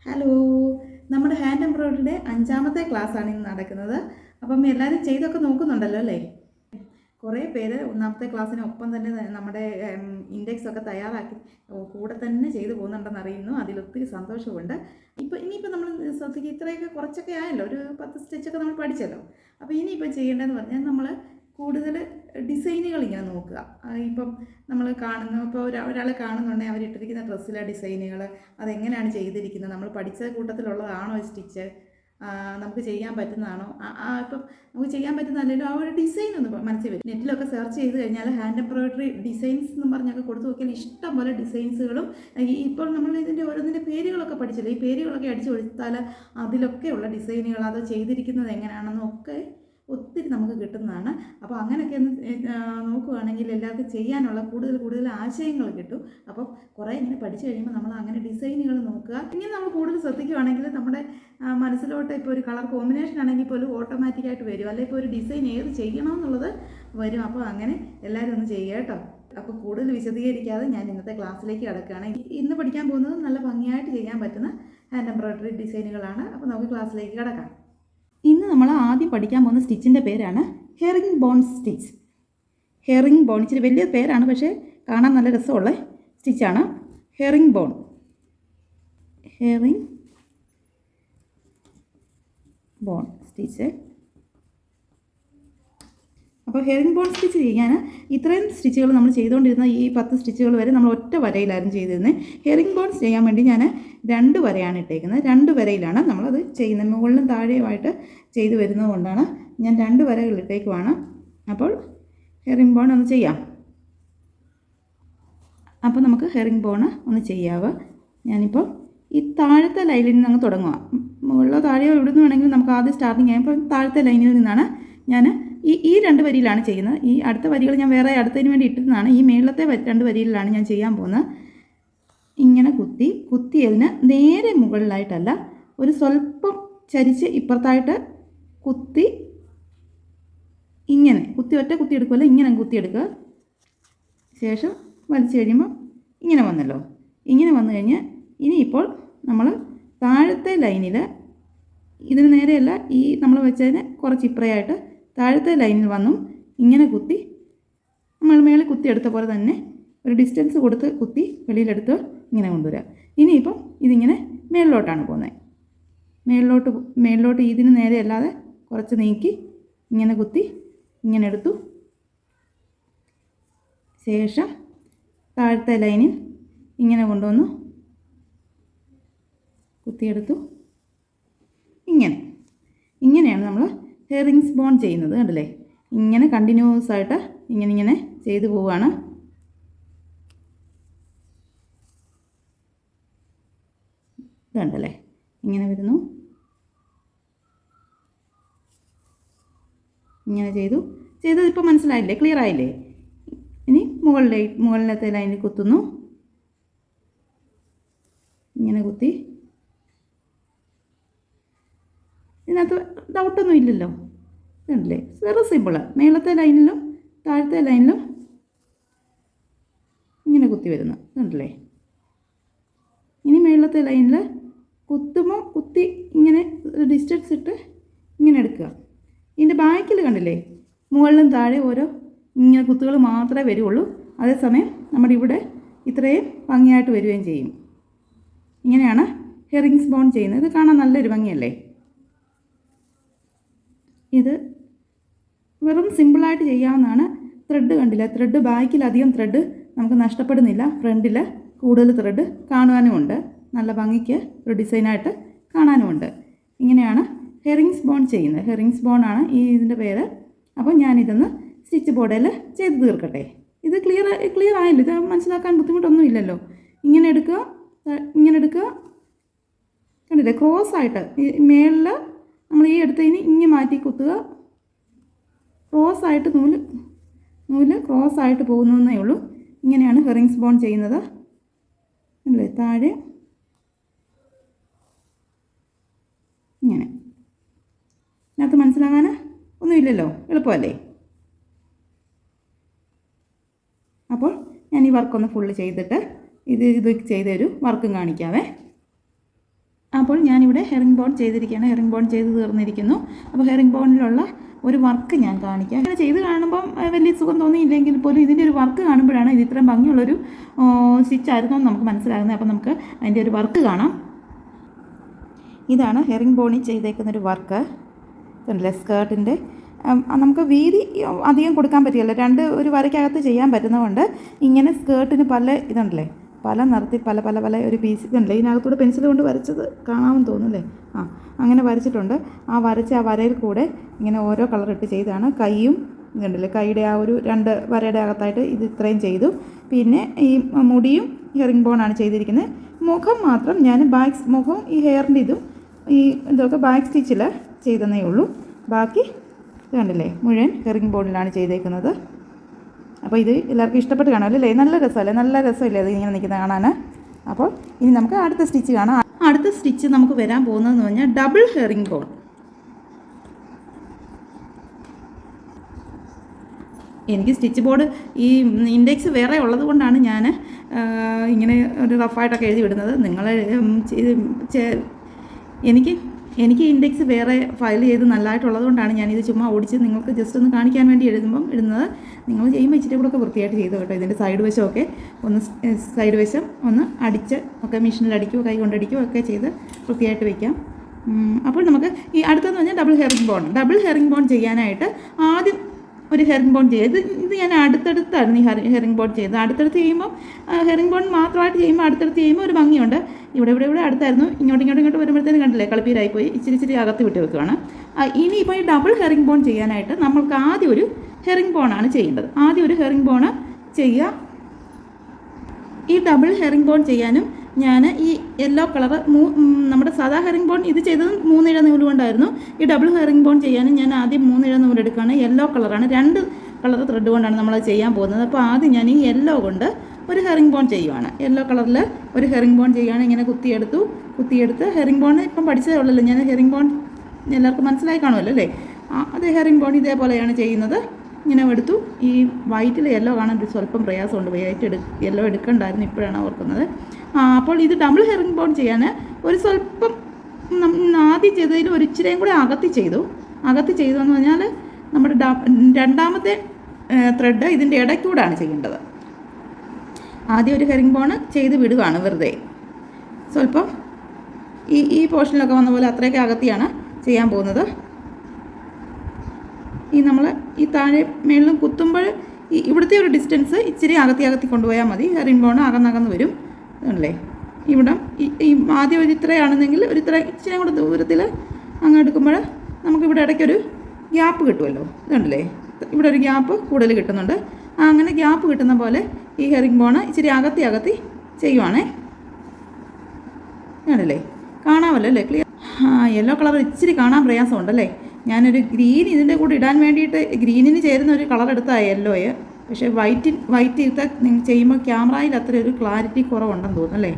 Hello, നമ്മുടെ hand എംബ്രോയ്ഡറിയുടെ 5ാമത്തെ ക്ലാസ്സാണ് ഇന്ന് നടക്കുന്നത്. അപ്പം എല്ലാവരും ചെയ്തൊക്കെ നോക്കുന്നുണ്ടല്ലോ അല്ലേ? കുറേ പേര് 1ാമത്തെ ക്ലാസ്സിനൊപ്പം തന്നെ നമ്മുടെ ഇൻഡെക്സ് ഒക്കെ തയ്യാറാക്കി കൂടെ തന്നെ ചെയ്തു പോകുന്നുണ്ടെന്ന് അറിയുന്നു. അതിലൊത്തിരി സന്തോഷമുണ്ട്. ഇനിയിപ്പോൾ നമ്മൾ ശ്രദ്ധിക്കുക, ഇത്രയൊക്കെ കുറച്ചൊക്കെ ആയല്ലോ, ഒരു 10 സ്റ്റിച്ചൊക്കെ നമ്മൾ പഠിച്ചല്ലോ. അപ്പോൾ ഇനിയിപ്പോൾ ചെയ്യേണ്ടതെന്ന് പറഞ്ഞാൽ നമ്മൾ കൂടുതൽ ഡിസൈനുകൾ ഇങ്ങനെ നോക്കുക. ഇപ്പം നമ്മൾ കാണുന്ന ഇപ്പോൾ ഒരാളെ കാണുന്നുണ്ടെങ്കിൽ അവരിട്ടിരിക്കുന്ന ഡ്രസ്സിലെ ഡിസൈനുകൾ അതെങ്ങനെയാണ് ചെയ്തിരിക്കുന്നത്, നമ്മൾ പഠിച്ച കൂട്ടത്തിലുള്ളതാണോ സ്റ്റിച്ച്, നമുക്ക് ചെയ്യാൻ പറ്റുന്നതാണോ, ഇപ്പം നമുക്ക് ചെയ്യാൻ പറ്റുന്നതല്ലല്ലോ, ആ ഒരു ഡിസൈൻ ഒന്ന് മനസ്സിൽ വരും. നെറ്റിലൊക്കെ സെർച്ച് ചെയ്ത് കഴിഞ്ഞാൽ ഹാൻഡ് എംബ്രോയ്ഡറി ഡിസൈൻസ് എന്ന് പറഞ്ഞൊക്കെ കൊടുത്തു നോക്കിയാൽ ഇഷ്ടം പോലെ ഡിസൈൻസുകളും ഇപ്പോൾ നമ്മൾ ഇതിൻ്റെ ഓരോന്നിൻ്റെ പേരുകളൊക്കെ പഠിച്ചില്ലേ, ഈ പേരുകളൊക്കെ അടിച്ചു കൊടുത്താൽ അതിലൊക്കെയുള്ള ഡിസൈനുകൾ അത് ചെയ്തിരിക്കുന്നത് എങ്ങനെയാണെന്നും ഒക്കെ ഒത്തിരി നമുക്ക് കിട്ടുന്നതാണ്. അപ്പോൾ അങ്ങനെയൊക്കെ ഒന്ന് നോക്കുകയാണെങ്കിൽ എല്ലാവർക്കും ചെയ്യാനുള്ള കൂടുതൽ ആശയങ്ങൾ കിട്ടും. അപ്പോൾ കുറേ ഇങ്ങനെ പഠിച്ചു കഴിയുമ്പോൾ നമ്മൾ അങ്ങനെ ഡിസൈനുകൾ നോക്കുക. ഇങ്ങനെ നമ്മൾ കൂടുതൽ ശ്രദ്ധിക്കുകയാണെങ്കിൽ നമ്മുടെ മനസ്സിലോട്ട് ഇപ്പോൾ ഒരു കളർ കോമ്പിനേഷൻ ആണെങ്കിൽ പോലും ഓട്ടോമാറ്റിക്കായിട്ട് വരും, അല്ലെങ്കിൽ ഇപ്പോൾ ഒരു ഡിസൈൻ ഏത് ചെയ്യണമെന്നുള്ളത് വരും. അപ്പോൾ അങ്ങനെ എല്ലാവരും ഒന്ന് ചെയ്യുക കേട്ടോ. അപ്പോൾ കൂടുതൽ വിശദീകരിക്കാതെ ഞാൻ ഇന്നത്തെ ക്ലാസ്സിലേക്ക് കിടക്കുകയാണ്. ഇന്ന് പഠിക്കാൻ പോകുന്നത് നല്ല ഭംഗിയായിട്ട് ചെയ്യാൻ പറ്റുന്ന ഹാൻഡ് എംബ്രോയ്ഡറി ഡിസൈനുകളാണ്. അപ്പോൾ നമുക്ക് ക്ലാസ്സിലേക്ക് കിടക്കാം. ഇന്ന് നമ്മൾ ആദ്യം പഠിക്കാൻ പോകുന്ന സ്റ്റിച്ചിൻ്റെ പേരാണ് herring bone stitch. Herring bone ഇച്ചിരി വലിയ പേരാണ്, പക്ഷേ കാണാൻ നല്ല രസമുള്ള സ്റ്റിച്ചാണ്. Herring bone stitch. അപ്പോൾ ഹെറിംഗ് ബോൺ സ്റ്റിച്ച് ചെയ്യാൻ ഇത്രയും സ്റ്റിച്ചുകൾ നമ്മൾ ചെയ്തുകൊണ്ടിരുന്ന ഈ 10 സ്റ്റിച്ചുകൾ വരെ നമ്മൾ ഒറ്റ വരയിലായിരുന്നു ചെയ്തിരുന്നത്. ഹെറിംഗ് ബോൺസ് ചെയ്യാൻ വേണ്ടി ഞാൻ 2 വരയാണ് ഇട്ടേക്കുന്നത്. 2 വരയിലാണ് നമ്മളത് ചെയ്യുന്നത്. മുകളിലും താഴെയുമായിട്ട് ചെയ്തു വരുന്നത് കൊണ്ടാണ് ഞാൻ 2 വരകൾ ഇട്ടേക്കുവാണ്. അപ്പോൾ ഹെറിംഗ് ബോൺ ഒന്ന് ചെയ്യാം. അപ്പോൾ നമുക്ക് ഹെറിംഗ് ബോൺ ഒന്ന് ചെയ്യാവ്. ഞാനിപ്പോൾ ഈ താഴത്തെ ലൈനിൽ നിന്ന് അങ്ങ് തുടങ്ങുക. മുകളിലോ താഴെയോ ഇവിടുന്ന് വേണമെങ്കിൽ നമുക്ക് ആദ്യം സ്റ്റാർട്ടിങ് ചെയ്യാം. ഇപ്പോൾ താഴത്തെ ലൈനിൽ നിന്നാണ് ഞാൻ ഈ 2 വരിയിലാണ് ചെയ്യുന്നത്. ഈ അടുത്ത വരികൾ ഞാൻ വേറെ അടുത്തതിന് വേണ്ടി ഇട്ടിരുന്നതാണ്. ഈ മേളത്തെ 2 വരിയിലാണ് ഞാൻ ചെയ്യാൻ പോകുന്നത്. ഇങ്ങനെ കുത്തിയതിന് നേരെ മുകളിലായിട്ടല്ല, ഒരു സ്വല്പം ചരിച്ച് ഇപ്പുറത്തായിട്ട് കുത്തി, ഇങ്ങനെ ഒറ്റ കുത്തി എടുക്കുമല്ലോ, ഇങ്ങനെ കുത്തിയെടുക്കുക. ശേഷം വലിച്ചു കഴിയുമ്പോൾ ഇങ്ങനെ വന്നല്ലോ. ഇങ്ങനെ വന്നു കഴിഞ്ഞ് ഇനിയിപ്പോൾ നമ്മൾ താഴത്തെ ലൈനിൽ ഇതിന് നേരെയല്ല, ഈ നമ്മൾ വെച്ചതിന് കുറച്ച് ഇപ്പുറയായിട്ട് താഴത്തെ ലൈനിൽ വന്നും ഇങ്ങനെ കുത്തി, നമ്മൾ മേളിൽ കുത്തിയെടുത്ത പോലെ തന്നെ ഒരു ഡിസ്റ്റൻസ് കൊടുത്ത് കുത്തി വെളിയിലെടുത്ത് ഇങ്ങനെ കൊണ്ടുവരിക. ഇനിയിപ്പം ഇതിങ്ങനെ മേളിലോട്ടാണ് പോകുന്നത്. മേളിലോട്ട് ഇതിന് നേരെ അല്ലാതെ കുറച്ച് നീക്കി ഇങ്ങനെ കുത്തി ഇങ്ങനെ എടുത്തു. ശേഷം താഴത്തെ ലൈനിൽ ഇങ്ങനെ കൊണ്ടുവന്നു കുത്തിയെടുത്തു. ഇങ്ങനെയാണ് നമ്മൾ ഹെറിംഗ്സ് ബോൺ ചെയ്യുന്നത്. കണ്ടില്ലേ? ഇങ്ങനെ കണ്ടിന്യൂസ് ആയിട്ട് ഇങ്ങനെ ചെയ്തു പോവുകയാണ്. ഇതുണ്ടല്ലേ, ഇങ്ങനെ വരുന്നു. ഇങ്ങനെ ചെയ്തത് ഇപ്പോൾ മനസ്സിലായില്ലേ? ക്ലിയർ ആയില്ലേ? ഇനി മുകളിലത്തെ ലൈനിൽ കുത്തുന്നു. ഇങ്ങനെ കുത്തി. ഇതിനകത്ത് ഡൗട്ടൊന്നും ഇല്ലല്ലോ. ഇതുണ്ടല്ലേ, വെറും സിമ്പിള്. മേളത്തെ ലൈനിലും താഴത്തെ ലൈനിലും ഇങ്ങനെ കുത്തി വരുന്നു. ഇതുണ്ടല്ലേ. ഇനി മേളത്തെ ലൈനിൽ കുത്തുമ്പോൾ കുത്തി ഇങ്ങനെ ഡിസ്റ്റൻസ് ഇട്ട് ഇങ്ങനെ എടുക്കുക. ഇതിൻ്റെ ബാക്കിൽ കണ്ടില്ലേ, മുകളിലും താഴെ ഓരോ ഇങ്ങനെ കുത്തുകൾ മാത്രമേ വരുള്ളൂ. അതേസമയം നമ്മുടെ ഇവിടെ ഇത്രയും ഭംഗിയായിട്ട് വരികയും ചെയ്യും. ഇങ്ങനെയാണ് ഹെറിംഗ്സ് ബോൺ ചെയ്യുന്നത്. ഇത് കാണാൻ നല്ലൊരു ഭംഗിയല്ലേ? ഇത് വെറും സിമ്പിളായിട്ട് ചെയ്യാവുന്നതാണ്. ത്രെഡ് കണ്ടില്ല, ത്രെഡ് ബാക്കിലധികം ത്രെഡ് നമുക്ക് നഷ്ടപ്പെടുന്നില്ല. ഫ്രണ്ടിൽ കൂടുതൽ ത്രെഡ് കാണുവാനുമുണ്ട്. നല്ല ഭംഗിക്ക് ഒരു ഡിസൈനായിട്ട് കാണാനുമുണ്ട്. ഇങ്ങനെയാണ് ഹെറിംഗ്സ് ബോൺ ചെയ്യുന്നത്. ഹെറിംഗ്സ് ബോൺ ആണ് ഇതിൻ്റെ പേര്. അപ്പോൾ ഞാനിതൊന്ന് സ്റ്റിച്ച് ബോർഡിൽ ചെയ്ത് തീർക്കട്ടെ. ഇത് ക്ലിയർ ആയില്ല? ഇത് മനസ്സിലാക്കാൻ ബുദ്ധിമുട്ടൊന്നും ഇല്ലല്ലോ. ഇങ്ങനെ എടുക്കുക. കണ്ടില്ലേ, ക്രോസ് ആയിട്ട് മേളിൽ നമ്മൾ ഈ എടുത്തതിന് ഇങ്ങനെ മാറ്റി കുത്തുക. ക്രോസ് ആയിട്ട് നൂല് ക്രോസ് ആയിട്ട് പോകുന്നതേ ഉള്ളൂ. ഇങ്ങനെയാണ് ഹെറിംഗ്സ് ബോൺ ചെയ്യുന്നത്. അല്ലേ? താഴെ ഇങ്ങനെ. ഇതിനകത്ത് മനസ്സിലാകാൻ ഒന്നുമില്ലല്ലോ, എളുപ്പമല്ലേ? അപ്പോൾ ഞാൻ ഈ വർക്കൊന്ന് ഫുള്ള് ചെയ്തിട്ട് ഇത് ചെയ്തൊരു വർക്കും കാണിക്കാവേ. അപ്പോൾ ഞാനിവിടെ ഹെറിംഗ് ബോൺ ചെയ്തിരിക്കുകയാണ്. ഹെറിംഗ് ബോൺ ചെയ്ത് തീർന്നിരിക്കുന്നു. അപ്പോൾ ഹെറിംഗ് ബോണിലുള്ള ഒരു വർക്ക് ഞാൻ കാണിക്കാം. അങ്ങനെ ചെയ്ത് കാണുമ്പം വലിയ സുഖം തോന്നിയില്ലെങ്കിൽ പോലും ഇതിൻ്റെ ഒരു വർക്ക് കാണുമ്പോഴാണ് ഇത് ഇത്രയും ഭംഗിയുള്ളൊരു സ്റ്റിച്ചായിരുന്നു എന്ന് നമുക്ക് മനസ്സിലാകുന്നത്. അപ്പോൾ നമുക്ക് അതിൻ്റെ ഒരു വർക്ക് കാണാം. ഇതാണ് ഹെറിംഗ് ബോണിൽ ചെയ്തേക്കുന്നൊരു വർക്ക്. ഇതുണ്ടല്ലേ സ്കേർട്ടിൻ്റെ. നമുക്ക് വീതി അധികം കൊടുക്കാൻ പറ്റില്ല, ഒരു വരയ്ക്കകത്ത് ചെയ്യാൻ പറ്റുന്നതുകൊണ്ട് ഇങ്ങനെ സ്കേർട്ടിന് പല ഇതുണ്ടല്ലേ, പല നിറത്തിൽ പല പല പല ഒരു പീസ് ഇതുണ്ടല്ലേ, ഇതിനകത്തൂടെ പെൻസിൽ കൊണ്ട് വരച്ചത് കാണാമെന്ന് തോന്നുന്നല്ലേ. അങ്ങനെ വരച്ചിട്ടുണ്ട്. വരച്ച വരയിൽ കൂടെ ഇങ്ങനെ ഓരോ കളർ ഇട്ട് ചെയ്താണ്. കൈയും ഇതുണ്ടല്ലേ, കൈയുടെ ഒരു 2 വരയുടെ അകത്തായിട്ട് ഇത് ഇത്രയും ചെയ്തു. പിന്നെ ഈ മുടിയും ഹെറിംഗ് ബോണാണ് ചെയ്തിരിക്കുന്നത്. മുഖം മാത്രം ഞാൻ മുഖം ഈ ഹെയറിൻ്റെ ഇതും ഈ ഇതൊക്കെ ബാക്ക് സ്റ്റിച്ചിൽ ചെയ്തതേ ഉള്ളൂ. ബാക്കി കണ്ടില്ലേ മുഴുവൻ ഹെറിംഗ് ബോണിലാണ് ചെയ്തേക്കുന്നത്. അപ്പോൾ ഇത് എല്ലാവർക്കും ഇഷ്ടപ്പെട്ട് കാണുമല്ലേ? നല്ല രസമല്ലേ? നല്ല രസമല്ലേ അത് ഇങ്ങനെ നിൽക്കുന്നത് കാണാൻ? അപ്പോൾ ഇനി നമുക്ക് അടുത്ത സ്റ്റിച്ച് കാണാം. അടുത്ത സ്റ്റിച്ച് നമുക്ക് വരാൻ പോകുന്നതെന്ന് പറഞ്ഞാൽ ഡബിൾ ഹെറിംഗ് ബോൺ. എനിക്ക് സ്റ്റിച്ച് ബോർഡ് ഈ ഇൻഡെക്സ് വേറെ ഉള്ളത് കൊണ്ടാണ് ഞാൻ ഇങ്ങനെ ഒരു റഫായിട്ടൊക്കെ എഴുതി വിടുന്നത്. നിങ്ങൾ എനിക്ക് ഇൻഡെക്സ് വേറെ ഫയൽ ചെയ്ത് നല്ലതായിട്ടുള്ളത് കൊണ്ടാണ് ഞാനിത് ചുമ്മാ ഓടിച്ച് നിങ്ങൾക്ക് ജസ്റ്റ് ഒന്ന് കാണിക്കാൻ വേണ്ടി ഇടുന്നത്. നിങ്ങൾ ചെയ്യുമ്പോൾ ഇച്ചിരി കൂടെ ഒക്കെ വൃത്തിയായിട്ട് ചെയ്തു കേട്ടോ. ഇതിൻ്റെ സൈഡ് വശമൊക്കെ സൈഡ് വശം ഒന്ന് അടിച്ച് ഒക്കെ മെഷീനിൽ അടിക്കുകയോ കൈ കൊണ്ടടിക്കുകയോ ഒക്കെ ചെയ്ത് വൃത്തിയായിട്ട് വയ്ക്കാം. അപ്പോൾ നമുക്ക് ഈ അടുത്തെന്ന് പറഞ്ഞാൽ ഡബിൾ ഹെറിംഗ് ബോൺ ചെയ്യാനായിട്ട് ആദ്യം ഒരു ഹെറിംഗ് ബോൺ ചെയ്ത് ഇത് ഞാൻ അടുത്തടുത്താണ് ഈ ഹെറിംഗ് ബോൺ ചെയ്തത്. അടുത്തടുത്ത് ചെയ്യുമ്പോൾ ഹെറിംഗ് ബോൺ മാത്രമായിട്ട് ചെയ്യുമ്പോൾ അടുത്തടുത്ത് ചെയ്യുമ്പോൾ ഒരു ഭംഗിയുണ്ട്. ഇവിടെ അടുത്തായിരുന്നു. ഇങ്ങോട്ട് വരുമ്പോഴത്തേന് കണ്ടില്ലേ കളിപ്പീരായിപ്പോയി. ഇച്ചിരി അകത്ത് വിട്ട് വെക്കുകയാണ്. ഇനിയിപ്പോൾ ഈ ഡബിൾ ഹെറിംഗ് ബോൺ ചെയ്യാനായിട്ട് നമ്മൾക്ക് ആദ്യം ഒരു ഹെറിംഗ് ബോണാണ് ചെയ്യേണ്ടത്. ആദ്യം ഒരു ഹെറിംഗ് ബോൺ ചെയ്യുക. ഈ ഡബിൾ ഹെറിംഗ് ബോൺ ചെയ്യാനും ഞാൻ ഈ യെല്ലോ കളർ നമ്മുടെ സാധാ ഹെറിംഗ് ബോൺ ഇത് ചെയ്തത് 3 ഇഴ നൂല് കൊണ്ടായിരുന്നു. ഈ ഡബിൾ ഹെറിംഗ് ബോൺ ചെയ്യാനും ഞാൻ ആദ്യം 3 ഇഴ നൂല് എടുക്കുകയാണ്. യെല്ലോ കളറാണ്, 2 കളർ ത്രെഡ് കൊണ്ടാണ് നമ്മളത് ചെയ്യാൻ പോകുന്നത്. അപ്പോൾ ആദ്യം ഞാൻ ഈ യെല്ലോ കൊണ്ട് ഒരു ഹെറിംഗ് ബോൺ ചെയ്യുവാണ്. യെല്ലോ കളറിൽ ഒരു ഹെറിംഗ് ബോൺ ചെയ്യുകയാണ്. ഇങ്ങനെ കുത്തിയെടുത്ത് ഹെറിംഗ് ബോൺ ഇപ്പം പഠിച്ചതേ ഉള്ളല്ലോ ഞാൻ. ഹെറിംഗ് ബോൺ എല്ലാവർക്കും മനസ്സിലായി കാണുമല്ലോ അല്ലേ? അത് ഹെറിംഗ് ബോൺ ഇതേപോലെയാണ് ചെയ്യുന്നത്. ഇങ്ങനെ എടുത്തു. ഈ വൈറ്റിൽ യെല്ലോ കാണാൻ ഒരു സ്വല്പം പ്രയാസമുണ്ട്. യെല്ലോ എടുക്കണ്ടായിരുന്നു, ഇപ്പോഴാണ് ഓർക്കുന്നത്. അപ്പോൾ ഇത് ഡബിൾ ഹെറിംഗ് ബോൺ ചെയ്യാൻ ഒരു സ്വല്പം ആദ്യം ചെയ്തതിൽ ഒരു ഇച്ചിരിയും കൂടെ അകത്തി ചെയ്തതെന്ന് പറഞ്ഞാൽ നമ്മുടെ രണ്ടാമത്തെ ത്രെഡ് ഇതിൻ്റെ ഇടയ്ക്കൂടാണ് ചെയ്യേണ്ടത്. ആദ്യം ഒരു ഹെറിംഗ് ബോൺ ചെയ്ത് വിടുകയാണ് വെറുതെ. സ്വല്പം ഈ പോർഷനിലൊക്കെ വന്ന പോലെ അത്രയൊക്കെ അകത്തിയാണ് ചെയ്യാൻ പോകുന്നത്. നമ്മൾ ഈ താഴെ മേളിലും കുത്തുമ്പോൾ ഇവിടുത്തെ ഒരു ഡിസ്റ്റൻസ് ഇച്ചിരി അകത്തി കൊണ്ടുപോയാൽ മതി. ഹെറിംഗ് ബോൺ അകന്നകന്ന് വരും. അല്ലേ? ഇവിടെ ഈ ആദ്യം ഇത്രയാണെന്നെങ്കിൽ ഇച്ചിരി കൂടെ ദൂരത്തിൽ അങ്ങ് എടുക്കുമ്പോൾ നമുക്കിവിടെ ഇടയ്ക്കൊരു ഗ്യാപ്പ് കിട്ടുമല്ലോ. ഇതുണ്ടല്ലേ? ഇവിടെ ഒരു ഗ്യാപ്പ് കൂടുതൽ കിട്ടുന്നുണ്ട്. അങ്ങനെ ഗ്യാപ്പ് കിട്ടുന്ന പോലെ ഈ ഹെറിംഗ് ബോൺ ഇച്ചിരി അകത്തി ചെയ്യുവാണേ. ആണല്ലേ? കാണാമല്ലോ അല്ലേ? ക്ലിയർ. യെല്ലോ കളർ ഇച്ചിരി കാണാൻ പ്രയാസമുണ്ടല്ലേ? ഞാനൊരു ഗ്രീൻ ഇതിൻ്റെ കൂടെ ഇടാൻ വേണ്ടിയിട്ട് ഗ്രീനിന് ചേരുന്ന ഒരു കളർ എടുത്താൽ യെല്ലോയെ. പക്ഷേ വൈറ്റ് ഇട്ട് നിങ്ങൾ ചെയ്യുമ്പോൾ ക്യാമറയിൽ അത്ര ഒരു ക്ലാരിറ്റി കുറവുണ്ടെന്ന് തോന്നുന്നല്ലേ?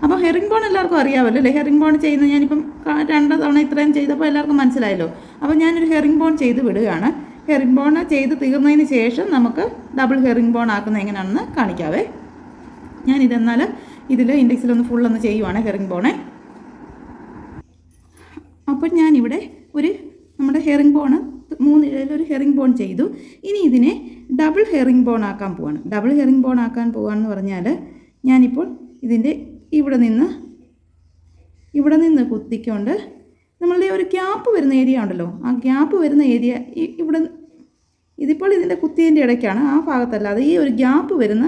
അപ്പോൾ ഹെറിംഗ് ബോൺ എല്ലാവർക്കും അറിയാമല്ലോ അല്ലേ? ഹെറിംഗ് ബോൺ ചെയ്യുന്നത് ഞാനിപ്പം 2 തവണ ഇത്രയും ചെയ്തപ്പോൾ എല്ലാവർക്കും മനസ്സിലായല്ലോ. അപ്പോൾ ഞാനൊരു ഹെറിംഗ് ബോൺ ചെയ്ത് വിടുകയാണ്. ഹെറിംഗ് ബോൺ ചെയ്ത് തീർന്നതിന് ശേഷം നമുക്ക് ഡബിൾ ഹെറിംഗ് ബോൺ ആക്കുന്നത് എങ്ങനെയാണെന്ന് കാണിക്കാവേ. ഞാനിതെന്നാൽ ഇതിൽ ഇൻഡെക്സിലൊന്ന് ഫുള്ളൊന്ന് ചെയ്യുവാണ് ഹെറിംഗ് ബോണേ. അപ്പോൾ ഞാനിവിടെ നമ്മുടെ ഹെറിംഗ് ബോണ് 3 ഇഴയിലൊരു ഹെറിംഗ് ബോൺ ചെയ്തു. ഇനി ഇതിനെ ഡബിൾ ഹെറിംഗ് ബോൺ ആക്കാൻ പോവാണ്. ഡബിൾ ഹെറിംഗ് ബോൺ ആക്കാൻ പോവാണെന്ന് പറഞ്ഞാൽ ഞാനിപ്പോൾ ഇതിൻ്റെ ഇവിടെ നിന്ന് കുത്തിക്കൊണ്ട് നമ്മളുടെ ഒരു ഗ്യാപ്പ് വരുന്ന ഏരിയ ഉണ്ടല്ലോ, ആ ഗ്യാപ്പ് വരുന്ന ഏരിയ ഇതിപ്പോൾ ഇതിൻ്റെ കുത്തിയതിൻ്റെ ഇടയ്ക്കാണ്, ആ ഭാഗത്തല്ലാതെ ഈ ഒരു ഗ്യാപ്പ് വരുന്ന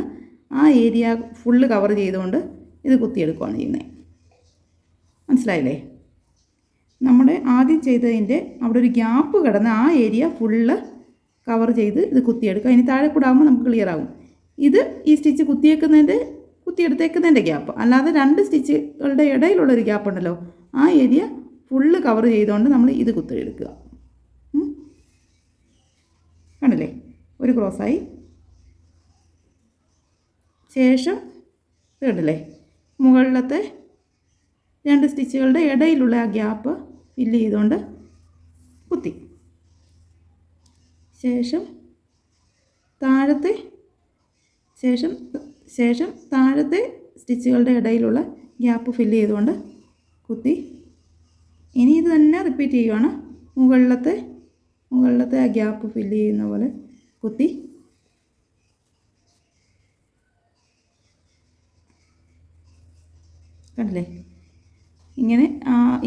ആ ഏരിയ ഫുള്ള് കവർ ചെയ്തുകൊണ്ട് ഇത് കുത്തിയെടുക്കുകയാണ് ചെയ്യുന്നത്. മനസ്സിലായില്ലേ? നമ്മുടെ ആദ്യം ചെയ്തതിൻ്റെ അവിടെ ഒരു ഗ്യാപ്പ് കിടന്ന് ആ ഏരിയ ഫുള്ള് കവർ ചെയ്ത് ഇത് കുത്തിയെടുക്കുക. ഇനി താഴെ കൂടെ ആകുമ്പോൾ നമുക്ക് ക്ലിയർ ആകും. ഇത് ഈ സ്റ്റിച്ച് കുത്തിയെടുത്തേക്കുന്നതിൻ്റെ ഗ്യാപ്പ്, അല്ലാതെ 2 സ്റ്റിച്ചുകളുടെ ഇടയിലുള്ളൊരു ഗ്യാപ്പ് ഉണ്ടല്ലോ, ആ ഏരിയ ഫുള്ള് കവർ ചെയ്തുകൊണ്ട് നമ്മൾ ഇത് കുത്തിയെടുക്കുക. കണ്ടില്ലേ? ഒരു ക്രോസായി. ശേഷം ഇത് കണ്ടില്ലേ? മുകളിലത്തെ 2 സ്റ്റിച്ചുകളുടെ ഇടയിലുള്ള ആ ഗ്യാപ്പ് ഫില്ല് ചെയ്തുകൊണ്ട് കുത്തി. ശേഷം താഴത്തെ സ്റ്റിച്ചുകളുടെ ഇടയിലുള്ള ഗ്യാപ്പ് ഫില്ല് ചെയ്തുകൊണ്ട് കുത്തി ഇനി ഇത് തന്നെ റിപ്പീറ്റ് ചെയ്യുവാണ്. മുകളിലത്തെ ആ ഗ്യാപ്പ് ഫില്ല് ചെയ്യുന്ന പോലെ കുത്തി കണ്ടില്ലേ. ഇങ്ങനെ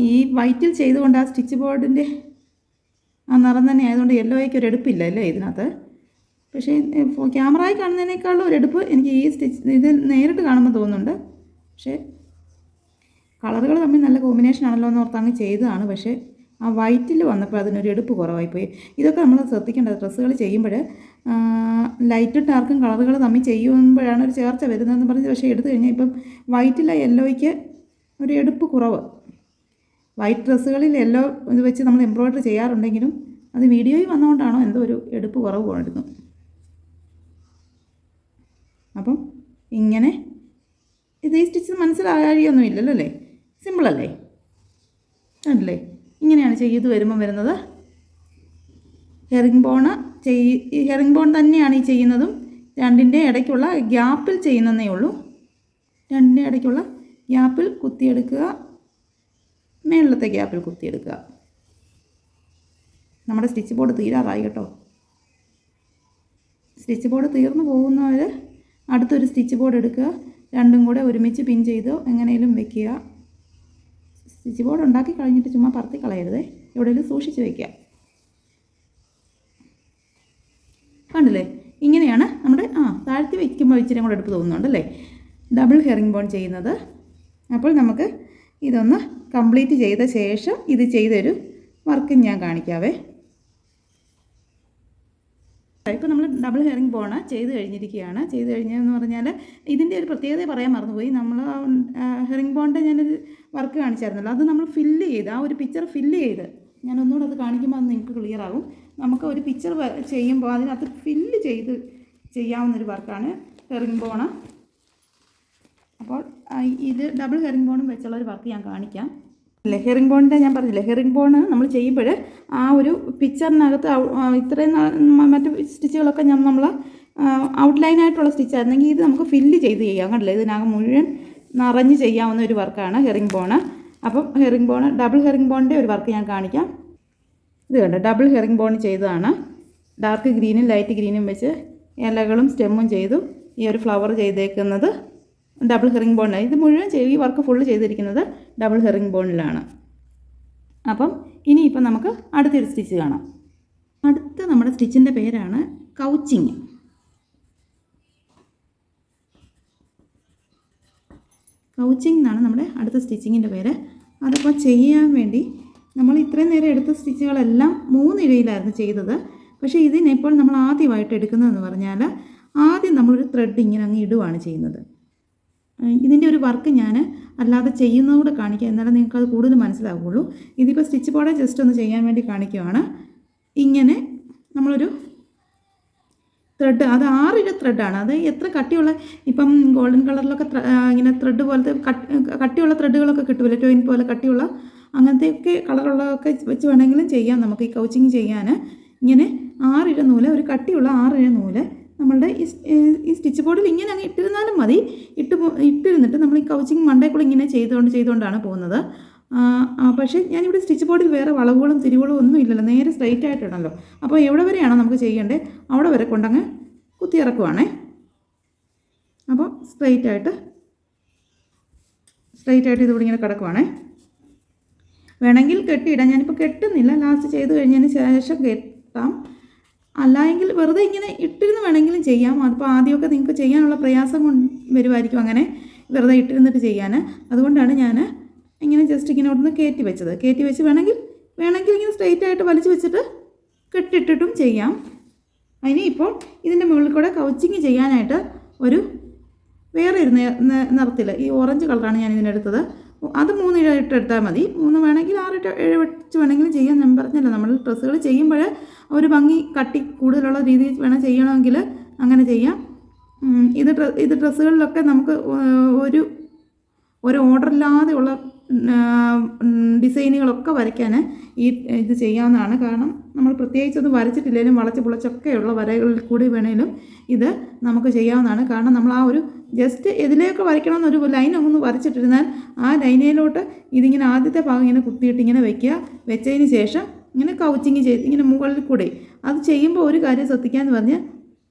ഈ വൈറ്റിൽ ചെയ്തുകൊണ്ട് ആ സ്റ്റിച്ച് ബോർഡിൻ്റെ ആ നിറം തന്നെ ആയതുകൊണ്ട് യെല്ലോയ്ക്ക് ഒരു എടുപ്പില്ല അല്ലേ ഇതിനകത്ത്. പക്ഷേ ക്യാമറയിൽ കാണുന്നതിനേക്കാളും ഒരെടുപ്പ് എനിക്ക് ഈ ഇത് നേരിട്ട് കാണുമ്പോൾ തോന്നുന്നുണ്ട്. പക്ഷേ കളറുകൾ തമ്മിൽ നല്ല കോമ്പിനേഷൻ ആണല്ലോ എന്ന് ഓർത്ത് അങ്ങ് ചെയ്തതാണ്. പക്ഷേ ആ വൈറ്റിൽ വന്നപ്പോൾ അതിനൊരു എടുപ്പ് കുറവായിപ്പോയി. ഇതൊക്കെ നമ്മൾ ശ്രദ്ധിക്കേണ്ടത് ഡ്രസ്സുകൾ ചെയ്യുമ്പോൾ ലൈറ്റും ഡാർക്കും കളറുകൾ തമ്മിൽ ചെയ്യുമ്പോഴാണ് ഒരു ചേർച്ച വരുന്നതെന്ന് പറഞ്ഞ്. പക്ഷേ എടുത്തു കഴിഞ്ഞാൽ ഇപ്പം വൈറ്റിലെ യെല്ലോയ്ക്ക് ഒരു എടുപ്പ് കുറവ്. വൈറ്റ് ഡ്രസ്സുകളിൽ യെല്ലോ ഇത് വെച്ച് നമ്മൾ എംബ്രോയ്ഡറി ചെയ്യാറുണ്ടെങ്കിലും അത് വീഡിയോയിൽ വന്നുകൊണ്ടാണോ എന്തോ ഒരു എടുപ്പ് കുറവ് കൊണ്ടിരുന്നു. അപ്പം ഇങ്ങനെ ഇത് ഈ സ്റ്റിച്ച് മനസ്സിലാകാഴിയൊന്നും ഇല്ലല്ലോ അല്ലേ, സിമ്പിളല്ലേ അല്ലേ. ഇങ്ങനെയാണ് ചെയ്ത് വരുന്നത്. ഹെറിംഗ് ബോൺ തന്നെയാണ് ഈ ചെയ്യുന്നതും. രണ്ടിൻ്റെ ഇടയ്ക്കുള്ള ഗ്യാപ്പിൽ ചെയ്യുന്നതേ ഉള്ളൂ. രണ്ടിൻ്റെ ഇടയ്ക്കുള്ള ഗ്യാപ്പിൽ കുത്തിയെടുക്കുക, മേളിലത്തെ ഗ്യാപ്പിൽ കുത്തിയെടുക്കുക. നമ്മുടെ സ്റ്റിച്ച് ബോർഡ് തീരാറായി കേട്ടോ. സ്റ്റിച്ച് ബോർഡ് തീർന്നു പോകുന്നവർ അടുത്തൊരു സ്റ്റിച്ച് ബോർഡ് എടുക്കുക, രണ്ടും കൂടെ ഒരുമിച്ച് പിൻ ചെയ്തോ എങ്ങനെയും വെക്കുക. സ്റ്റിച്ച് ബോർഡ് ഉണ്ടാക്കി കഴിഞ്ഞിട്ട് ചുമ്മാ പറത്തി കളയരുതേ, എവിടെയെങ്കിലും സൂക്ഷിച്ച് വയ്ക്കുക. കണ്ടില്ലേ, ഇങ്ങനെയാണ് നമ്മുടെ താഴ്ത്തി വയ്ക്കുമ്പോൾ ഇച്ചിരി കൂടെ എടുപ്പ് തോന്നുന്നുണ്ടല്ലേ ഡബിൾ ഹെറിംഗ് ബോൺ ചെയ്യുന്നത്. അപ്പോൾ നമുക്ക് ഇതൊന്ന് കംപ്ലീറ്റ് ചെയ്ത ശേഷം ഇത് ചെയ്തൊരു വർക്ക് ഞാൻ കാണിക്കാവേ. ഇപ്പോൾ നമ്മൾ ഡബിൾ ഹെറിംഗ് ബോൺ ചെയ്ത് കഴിഞ്ഞിരിക്കുകയാണ്. ചെയ്ത് കഴിഞ്ഞതെന്ന് പറഞ്ഞാൽ ഇതിൻ്റെ ഒരു പ്രത്യേകത പറയാൻ മറന്നുപോയി. നമ്മൾ ഹെറിംഗ് ബോണിൻ്റെ ഞാനൊരു വർക്ക് കാണിച്ചായിരുന്നല്ലോ, അത് നമ്മൾ ഫില്ല് ചെയ്ത് ആ ഒരു പിക്ചർ ഫില്ല് ചെയ്ത് ഞാൻ ഒന്നുകൂടെ അത് കാണിക്കുമ്പോൾ അത് നിങ്ങൾക്ക് ക്ലിയർ ആകും. നമുക്ക് ഒരു പിക്ചർ ചെയ്യുമ്പോൾ അതിനകത്ത് ഫില്ല് ചെയ്ത് ചെയ്യാവുന്നൊരു വർക്കാണ് ഹെറിംഗ് ബോൺ. അപ്പോൾ ഇത് ഡബിൾ ഹെറിംഗ് ബോണും വെച്ചുള്ളൊരു വർക്ക് ഞാൻ കാണിക്കാം. അല്ലേ, ഹെറിംഗ് ബോണിൻ്റെ ഞാൻ പറഞ്ഞില്ലേ, ഹെറിംഗ് ബോൺ നമ്മൾ ചെയ്യുമ്പോൾ ആ ഒരു പിക്ചറിനകത്ത് ഇത്രയും മറ്റ് സ്റ്റിച്ചുകളൊക്കെ നമ്മൾ ഔട്ട്ലൈനായിട്ടുള്ള സ്റ്റിച്ചായിരുന്നെങ്കിൽ ഇത് നമുക്ക് ഫില്ല് ചെയ്ത് ചെയ്യാം. കണ്ടില്ലേ, ഇതിനകം മുഴുവൻ നിറഞ്ഞ് ചെയ്യാവുന്ന ഒരു വർക്കാണ് ഹെറിംഗ് ബോൺ. അപ്പം ഹെറിംഗ് ബോൺ ഡബിൾ ഹെറിംഗ് ബോണിൻ്റെ ഒരു വർക്ക് ഞാൻ കാണിക്കാം. ഇത് കണ്ടോ, ഡബിൾ ഹെറിംഗ് ബോൺ ചെയ്തതാണ്. ഡാർക്ക് ഗ്രീനും ലൈറ്റ് ഗ്രീനും വെച്ച് ഇലകളും സ്റ്റെമ്മും ചെയ്തു. ഈ ഒരു ഫ്ലവർ ചെയ്തേക്കുന്നത് ഡബിൾ ഹെറിംഗ് ബോണിലാണ്. ഇത് മുഴുവൻ ഈ വർക്ക് ഫുള്ള് ചെയ്തിരിക്കുന്നത് ഡബിൾ ഹെറിംഗ് ബോണിലാണ്. അപ്പം ഇനിയിപ്പം നമുക്ക് അടുത്തൊരു സ്റ്റിച്ച് കാണാം. അടുത്ത നമ്മുടെ സ്റ്റിച്ചിൻ്റെ പേരാണ് കൗച്ചിങ്. കൗച്ചിങ് എന്നാണ് നമ്മുടെ അടുത്ത സ്റ്റിച്ചിങ്ങിൻ്റെ പേര്. അതിപ്പോൾ ചെയ്യാൻ വേണ്ടി നമ്മൾ ഇത്രയും നേരം എടുത്ത സ്റ്റിച്ചുകളെല്ലാം 3 ഇഴയിലായിരുന്നു ചെയ്തത്. പക്ഷേ ഇതിനിപ്പോൾ നമ്മൾ ആദ്യമായിട്ട് എടുക്കുന്നതെന്ന് പറഞ്ഞാൽ ആദ്യം നമ്മളൊരു ത്രെഡ് ഇങ്ങനെ അങ്ങ് ഇടുകയാണ് ചെയ്യുന്നത്. ഇതിൻ്റെ ഒരു വർക്ക് ഞാൻ അല്ലാതെ ചെയ്യുന്നതുകൂടെ കാണിക്കാം, എന്നാലും നിങ്ങൾക്ക് അത് കൂടുതൽ മനസ്സിലാവുകയുള്ളൂ. ഇതിപ്പോൾ സ്റ്റിച്ച് ബോർഡ് ജസ്റ്റ് ഒന്ന് ചെയ്യാൻ വേണ്ടി കാണിക്കുകയാണ്. ഇങ്ങനെ നമ്മളൊരു ത്രെഡ്, അത് 6 ഇഴ ത്രെഡാണ്. അത് എത്ര കട്ടിയുള്ള, ഇപ്പം ഗോൾഡൻ കളറിലൊക്കെ ഇങ്ങനെ ത്രെഡ് പോലത്തെ കട്ടിയുള്ള ത്രെഡുകളൊക്കെ കിട്ടുമല്ലോ, ടോയിൻ പോലെ കട്ടിയുള്ള അങ്ങനത്തെയൊക്കെ കളറുള്ളതൊക്കെ വെച്ച് വേണമെങ്കിലും ചെയ്യാം നമുക്ക് ഈ കൗച്ചിങ് ചെയ്യാൻ. ഇങ്ങനെ 6 ഇഴ നൂല്, ഒരു കട്ടിയുള്ള 6 ഇഴ നൂല് നമ്മളുടെ ഈ സ്റ്റിച്ച് ബോർഡിൽ ഇങ്ങനെ അങ്ങ് ഇട്ടിരുന്നാലും മതി. ഇട്ടിരുന്നിട്ട് നമ്മൾ ഈ കൗച്ചിങ് മണ്ടേക്കുള്ള ഇങ്ങനെ ചെയ്തുകൊണ്ടാണ് പോകുന്നത്. പക്ഷേ ഞാനിവിടെ സ്റ്റിച്ച് ബോർഡിൽ വേറെ വളവുകളും തിരിവുകളും ഒന്നും ഇല്ലല്ലോ, നേരെ സ്ട്രൈറ്റ് ആയിട്ടാണല്ലോ. അപ്പോൾ എവിടെ വരെയാണോ നമുക്ക് ചെയ്യേണ്ടത് അവിടെ വരെ കൊണ്ടങ്ങ് കുത്തിയിറക്കുവാണേ. അപ്പോൾ സ്ട്രൈറ്റ് ആയിട്ട് ഇതിവിടെ ഇങ്ങനെ കിടക്കുവാണേ. വേണമെങ്കിൽ കെട്ടിയിടാം, ഞാനിപ്പോൾ കെട്ടുന്നില്ല, ലാസ്റ്റ് ചെയ്ത് കഴിഞ്ഞതിന് ശേഷം കെട്ടാം. അല്ലായെങ്കിൽ വെറുതെ ഇങ്ങനെ ഇട്ടിരുന്ന് വേണമെങ്കിലും ചെയ്യാം. അതിപ്പോൾ ആദ്യമൊക്കെ നിങ്ങൾക്ക് ചെയ്യാനുള്ള പ്രയാസം വരുമായിരിക്കും അങ്ങനെ വെറുതെ ഇട്ടിരുന്നിട്ട് ചെയ്യാൻ. അതുകൊണ്ടാണ് ഞാൻ ഇങ്ങനെ ജസ്റ്റ് ഇങ്ങനെ ഒന്ന് കയറ്റി വെച്ച് വേണമെങ്കിൽ ഇങ്ങനെ സ്ട്രെയിറ്റ് ആയിട്ട് വലിച്ചു വെച്ചിട്ട് കെട്ടിട്ടിട്ടും ചെയ്യാം. അതിന് ഇപ്പോൾ ഇതിൻ്റെ മുകളിൽ കൂടെ കൗച്ചിങ് ചെയ്യാനായിട്ട് ഒരു വേറെ ഒരു നിറത്തിൽ ഈ ഓറഞ്ച് കളറാണ് ഞാൻ ഇതിനെടുത്തത്. അത് 3 ഇഴ ഇട്ടെടുത്താൽ മതി. 3 വേണമെങ്കിൽ 6 ഇഴ വെച്ച് വേണമെങ്കിലും ചെയ്യാം. ഞാൻ പറഞ്ഞല്ലോ, നമ്മൾ ഡ്രസ്സുകൾ ചെയ്യുമ്പോൾ ഒരു ഭംഗി കട്ടി കൂടുതലുള്ള രീതിയിൽ വേണം ചെയ്യണമെങ്കിൽ അങ്ങനെ ചെയ്യാം. ഇത് ഡ്രസ്സുകളിലൊക്കെ നമുക്ക് ഒരു ഓർഡറില്ലാതെയുള്ള ഡിസൈനുകളൊക്കെ വരയ്ക്കാൻ ഇത് ചെയ്യാവുന്നതാണ്. കാരണം നമ്മൾ പ്രത്യേകിച്ചൊന്നും വരച്ചിട്ടില്ലെങ്കിലും വളച്ച് പുളച്ചൊക്കെയുള്ള വരകളിൽ കൂടി വേണേലും ഇത് നമുക്ക് ചെയ്യാവുന്നതാണ്. കാരണം നമ്മൾ ആ ഒരു ജസ്റ്റ് ഇതിലേക്ക് വരയ്ക്കണമെന്നൊരു ലൈൻ ഒന്ന് വരച്ചിട്ടിരുന്നാൽ ആ ലൈനിലോട്ട് ഇതിങ്ങനെ ആദ്യത്തെ ഭാഗം ഇങ്ങനെ കുത്തിയിട്ട് ഇങ്ങനെ വയ്ക്കുക. വെച്ചതിന് ശേഷം ഇങ്ങനെ കൗച്ചിങ് ചെയ്ത് ഇങ്ങനെ മുകളിൽ കൂടെ അത് ചെയ്യുമ്പോൾ ഒരു കാര്യം ശ്രദ്ധിക്കാമെന്ന് പറഞ്ഞാൽ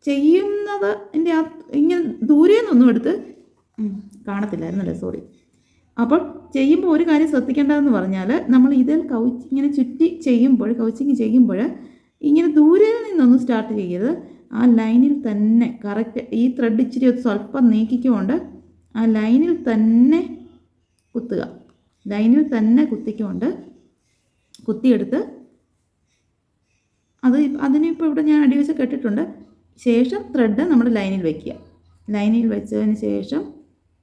ചെയ്യുന്നത് എൻ്റെ ആ ഇങ്ങനെ ദൂരെ നിന്നൊന്നും എടുത്ത് കാണത്തില്ലായിരുന്നല്ലേ, സോറി. അപ്പോൾ ചെയ്യുമ്പോൾ ഒരു കാര്യം ശ്രദ്ധിക്കേണ്ടതെന്ന് പറഞ്ഞാൽ നമ്മൾ ഇതിൽ ഇങ്ങനെ ചുറ്റി ചെയ്യുമ്പോൾ കൗച്ചിങ് ചെയ്യുമ്പോൾ ഇങ്ങനെ ദൂരെ നിന്നൊന്നും സ്റ്റാർട്ട് ചെയ്യരുത്. ആ ലൈനിൽ തന്നെ കറക്റ്റ് ഈ ത്രെഡ് ഇച്ചിരി സ്വല്പം നീക്കിക്കൊണ്ട് ആ ലൈനിൽ തന്നെ കുത്തുക. ലൈനിൽ തന്നെ കുത്തിയെടുത്ത് അതിനിപ്പോൾ ഇവിടെ ഞാൻ അടിവശം കെട്ടിട്ടുണ്ട്. ശേഷം ത്രെഡ് നമ്മൾ ലൈനിൽ വയ്ക്കുക. ലൈനിൽ വെച്ചതിന് ശേഷം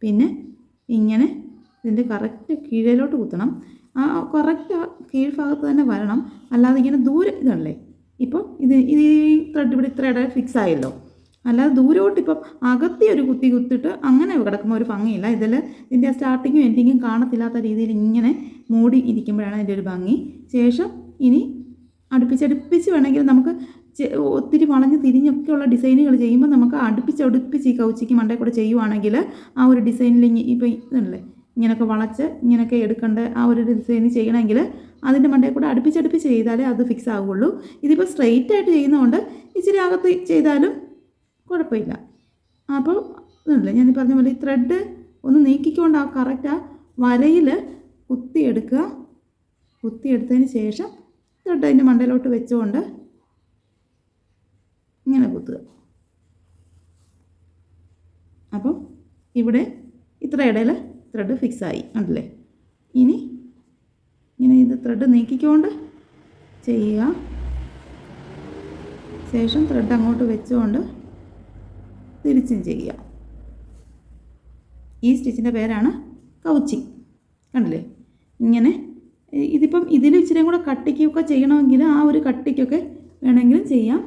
പിന്നെ ഇങ്ങനെ ഇതിൻ്റെ കറക്റ്റ് കീഴിലോട്ട് കുത്തണം. ആ കറക്റ്റ് ആ കീഴ്ഭാഗത്ത് തന്നെ വരണം. അല്ലാതെ ഇങ്ങനെ ദൂരെ ഇതല്ലേ, ഇപ്പോൾ ഇത് ഈ ത്രെഡ് ഇവിടെ ഇത്ര ഫിക്സ് ആയല്ലോ. അല്ലാതെ ദൂരോട്ട് ഇപ്പം അകത്തി ഒരു കുത്തിയിട്ട് അങ്ങനെ കിടക്കുമ്പോൾ ഒരു ഭംഗിയില്ല. ഇതിൻ്റെ സ്റ്റാർട്ടിങ്ങും എൻഡിങ്ങും കാണത്തില്ലാത്ത രീതിയിൽ ഇങ്ങനെ മൂടി ഇരിക്കുമ്പോഴാണ് ഇതിൻ്റെ ഒരു ഭംഗി. ശേഷം ഇനി അടുപ്പിച്ച് വേണമെങ്കിൽ നമുക്ക് ഒത്തിരി വളഞ്ഞ് തിരിഞ്ഞൊക്കെയുള്ള ഡിസൈനുകൾ ചെയ്യുമ്പോൾ നമുക്ക് അടുപ്പിച്ച് ഈ കൗച്ചിക്ക് മണ്ടയിൽ കൂടെ ചെയ്യുവാണെങ്കിൽ ആ ഒരു ഡിസൈനിൽ ഇപ്പോൾ ഇതല്ലേ ഇങ്ങനെയൊക്കെ വളച്ച് ഇങ്ങനെയൊക്കെ എടുക്കേണ്ട ആ ഒരു ഡിസൈൻ ചെയ്യണമെങ്കിൽ അതിൻ്റെ മണ്ടയിൽ കൂടെ അടുപ്പിച്ച് ചെയ്താലേ അത് ഫിക്സ് ആവുകയുള്ളൂ. ഇതിപ്പോൾ സ്ട്രെയിറ്റ് ആയിട്ട് ചെയ്യുന്നതുകൊണ്ട് ഇച്ചിരി അകത്ത് ചെയ്താലും കുഴപ്പമില്ല. അപ്പോൾ ഇതല്ലേ ഞാൻ പറഞ്ഞ പോലെ ഈ ത്രെഡ് ഒന്ന് നീക്കിക്കൊണ്ട് ആ കറക്റ്റ് ആ വരയിൽ കുത്തിയെടുത്തതിന് ശേഷം ത്രെഡ് അതിൻ്റെ മണ്ടയിലോട്ട് വെച്ചുകൊണ്ട് ഇങ്ങനെ കുത്തുക. അപ്പം ഇവിടെ ഇത്ര ഇടയിൽ ത്രെഡ് ഫിക്സായി ഉണ്ടല്ലേ. ഇനി ഇങ്ങനെ ഇത് ത്രെഡ് നീക്കിക്കൊണ്ട് ചെയ്യുക. ശേഷം ത്രെഡ് അങ്ങോട്ട് വെച്ചുകൊണ്ട് തിരിച്ചും ചെയ്യുക. ഈ സ്റ്റിച്ചിൻ്റെ പേരാണ് കൗച്ചിങ്. കണ്ടില്ലേ, ഇങ്ങനെ ഇതിപ്പം ഇതിൽ ഇച്ചിരി കൂടെ കട്ടിക്കൊക്കെ ചെയ്യണമെങ്കിൽ ആ ഒരു കട്ടിക്കൊക്കെ വേണമെങ്കിലും ചെയ്യാം.